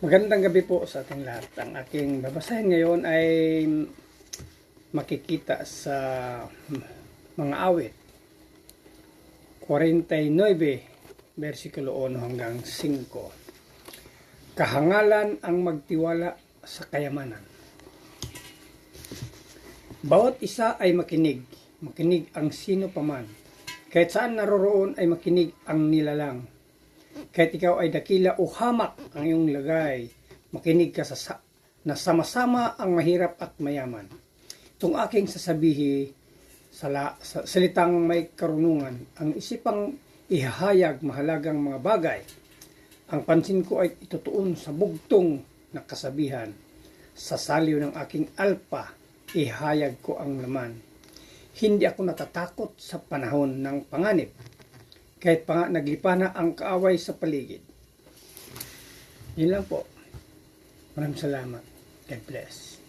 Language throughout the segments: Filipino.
Magandang gabi po sa ating lahat. Ang aking babasahin ngayon ay makikita sa mga awit 49 versikulo 1 hanggang 5. Kahangalan ang magtiwala sa kayamanan. Bawat isa ay makinig ang sino paman. Kahit saan naroroon ay makinig ang nilalang. Kahit ikaw ay dakila o hamak ang iyong lagay, makinig ka na sama-sama ang mahirap at mayaman. Itong aking sasabihi sa salitang may karunungan, ang isipang ihahayag mahalagang mga bagay. Ang pansin ko ay itutuon sa bugtong na kasabihan. Sa saliw ng aking alpa, ihayag ko ang laman. Hindi ako natatakot sa panahon ng panganib. Kahit pa nga naglipa na ang kaaway sa paligid. Yun lang po. Maraming salamat. God bless.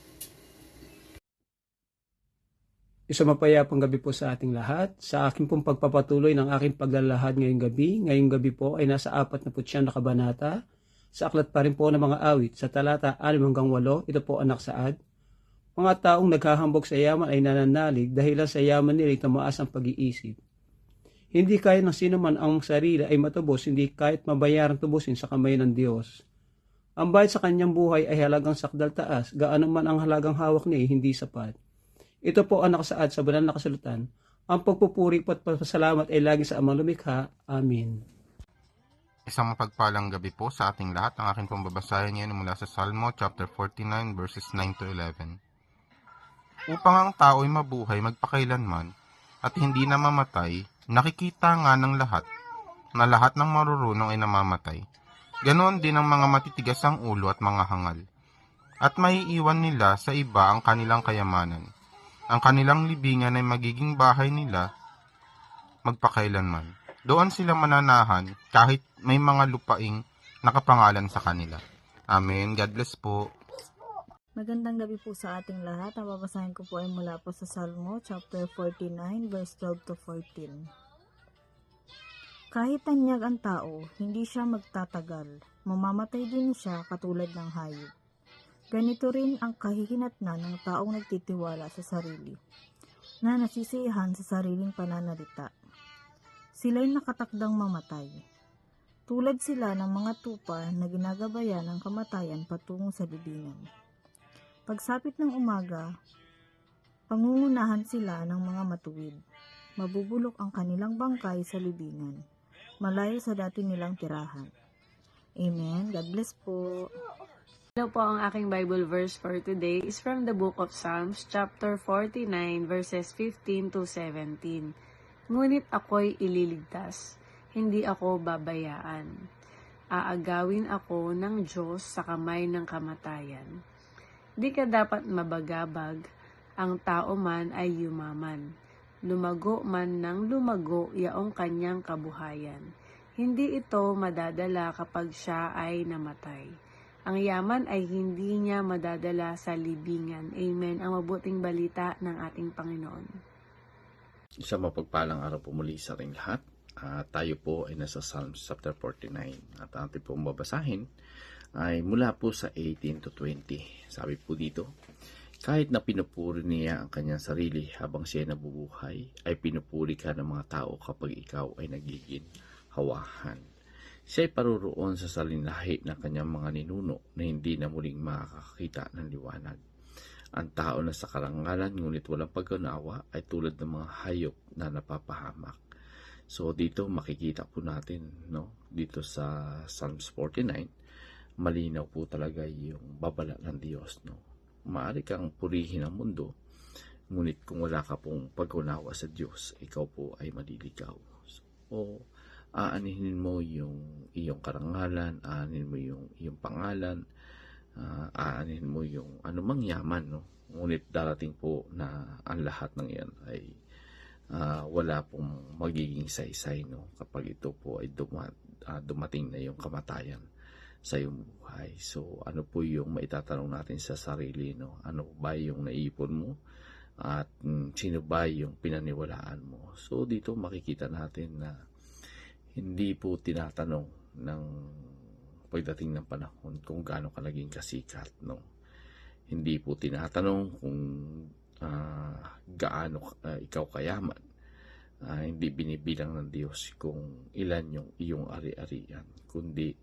Isang mapayapang gabi po sa ating lahat. Sa aking pong pagpapatuloy ng aking paglalahad ngayong gabi. Ngayong gabi po ay nasa 49 na kabanata. Sa aklat pa rin po ng mga awit. Sa talata 6 hanggang 8, ito po ang naksaad. Mga taong naghahambog sa yaman ay nananalig dahil sa yaman nila ay tumaas ang pag-iisip. Hindi kaya ng sino man ang sarili ay matubos, hindi kahit mabayarang tubusin sa kamay ng Diyos. Ang bayad sa kanyang buhay ay halagang sakdal taas, gaano man ang halagang hawak niya ay hindi sapat. Ito po ang nakasaad sa banal na kasulatan. Ang pagpupuri at pasalamat ay lagi sa Amang Lumikha. Amen. Isang mapagpalang gabi po sa ating lahat. Ang aking pong babasahin ngayon mula sa Salmo chapter 49 verses 9 to 11. Upang ang tao ay mabuhay magpakailanman at hindi na mamatay, nakikita nga ng lahat na lahat ng marurunong ay namamatay. Ganoon din ang mga matitigas ang ulo at mga hangal. At maiiwan nila sa iba ang kanilang kayamanan. Ang kanilang libingan ay magiging bahay nila magpakailanman. Doon sila mananahan kahit may mga lupaing nakapangalan sa kanila. Amen. God bless po. Magandang gabi po sa ating lahat. Ang babasahin ko po ay mula po sa Salmo chapter 49 verse 12 to 14. Kahit tanyag ang tao, hindi siya magtatagal. Mamamatay din siya katulad ng hayop. Ganito rin ang kahihinatnan ng taong nagtitiwala sa sarili, na nasisiyahan sa sariling pananalita. Sila'y nakatakdang mamatay. Tulad sila ng mga tupa na ginagabayan ng kamatayan patungo sa libingan. Pagsapit ng umaga, pangungunahan sila ng mga matuwid. Mabubulok ang kanilang bangkay sa libingan, malayo sa dati nilang tirahan. Amen. God bless po. Hello po, ang aking Bible verse for today is from the book of Psalms, chapter 49, verses 15 to 17. Ngunit ako'y ililigtas, hindi ako babayaan. Aagawin ako ng Diyos sa kamay ng kamatayan. Di ka dapat mabagabag, ang tao man ay yumaman. Lumago man ng lumago yaong kanyang kabuhayan. Hindi ito madadala kapag siya ay namatay. Ang yaman ay hindi niya madadala sa libingan. Amen. Ang mabuting balita ng ating Panginoon. Isang mapagpalang araw po muli sa ating lahat. Tayo po ay nasa Psalms chapter 49. At ang ating pong babasahin ay mula po sa 18 to 20. Sabi po dito, kahit na pinupuri niya ang kanyang sarili habang siya nabubuhay, ay pinupuri ka ng mga tao kapag ikaw ay nagiging hawahan. Siya ay paruroon sa salinlahi ng kanyang mga ninuno na hindi na muling makakakita ng liwanag. Ang tao na sa karangalan ngunit walang pag-unawa ay tulad ng mga hayop na napapahamak. So dito makikita po natin, dito sa Psalms 49, malinaw po talaga yung babala ng Diyos. Maaari kang purihin ang mundo, ngunit kung wala ka pong pag-unawa sa Diyos, ikaw po ay maliligaw. So, aaninin mo yung iyong karangalan, aaninin mo yung iyong pangalan, aaninin mo yung anumang yaman, ngunit darating po na ang lahat ng yan ay wala pong magiging saysay, kapag ito po ay dumating na yung kamatayan sa iyong buhay. So ano po yung maitatanong natin sa sarili, ano ba yung naipon mo at sino ba yung pinaniwalaan mo? So dito makikita natin na hindi po tinatanong ng pagdating ng panahon kung gaano ka naging kasikat, no? Hindi po tinatanong kung gaano ikaw kayaman. Hindi binibilang ng Diyos kung ilan yung iyong ari-arian, kundi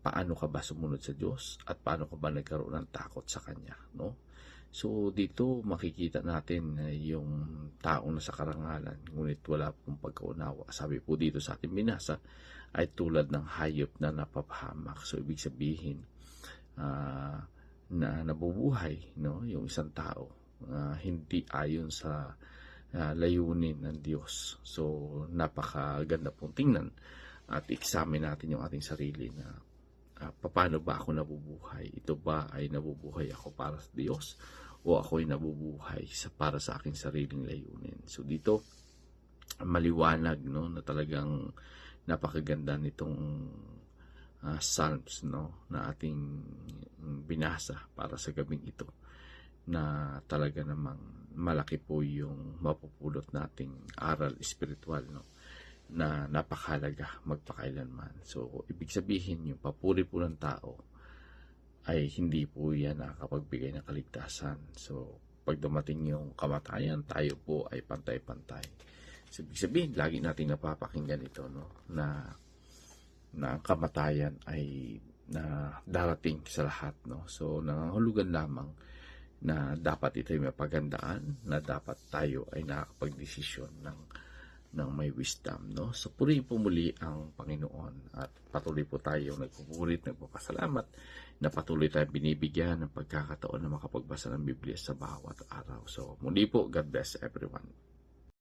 paano ka ba sumunod sa Diyos at paano ka ba nagkaroon ng takot sa Kanya, no? So dito makikita natin yung taong nasa karangalan ngunit wala pong pagkaunawa. Sabi po dito sa ating binasa ay tulad ng hayop na napapahamak. So ibig sabihin na nabubuhay, no, yung isang tao hindi ayon sa layunin ng Diyos. So napakaganda pong tingnan at examine natin yung ating sarili na paano ba ako nabubuhay? Ito ba ay nabubuhay ako para sa Diyos o ako'y nabubuhay para sa aking sariling layunin? So dito maliwanag, no, na talagang napakaganda nitong Psalms, no, na ating binasa para sa gabing ito, na talaga namang malaki po yung mapupulot nating aral espiritual, no, na napakahalaga magpakailanman. So ibig sabihin yung papuri po ng tao ay hindi po yan nakakapagbigay ng kaligtasan. So pag dumating yung kamatayan, tayo po ay pantay-pantay. So ibig sabihin, lagi natin napapakinggan ito, no, na ang kamatayan ay darating sa lahat, no. So nangangahulugan lamang na dapat ito ay mapagandaan, na dapat tayo ay nakakapagdesisyon ng may wisdom, no. So purihin po muli ang Panginoon at patuloy po tayo nagpupurit, nagpapasalamat na patuloy tayong binibigyan ng pagkakataon na makapagbasa ng Biblia sa bawat araw. So muli po, God bless everyone.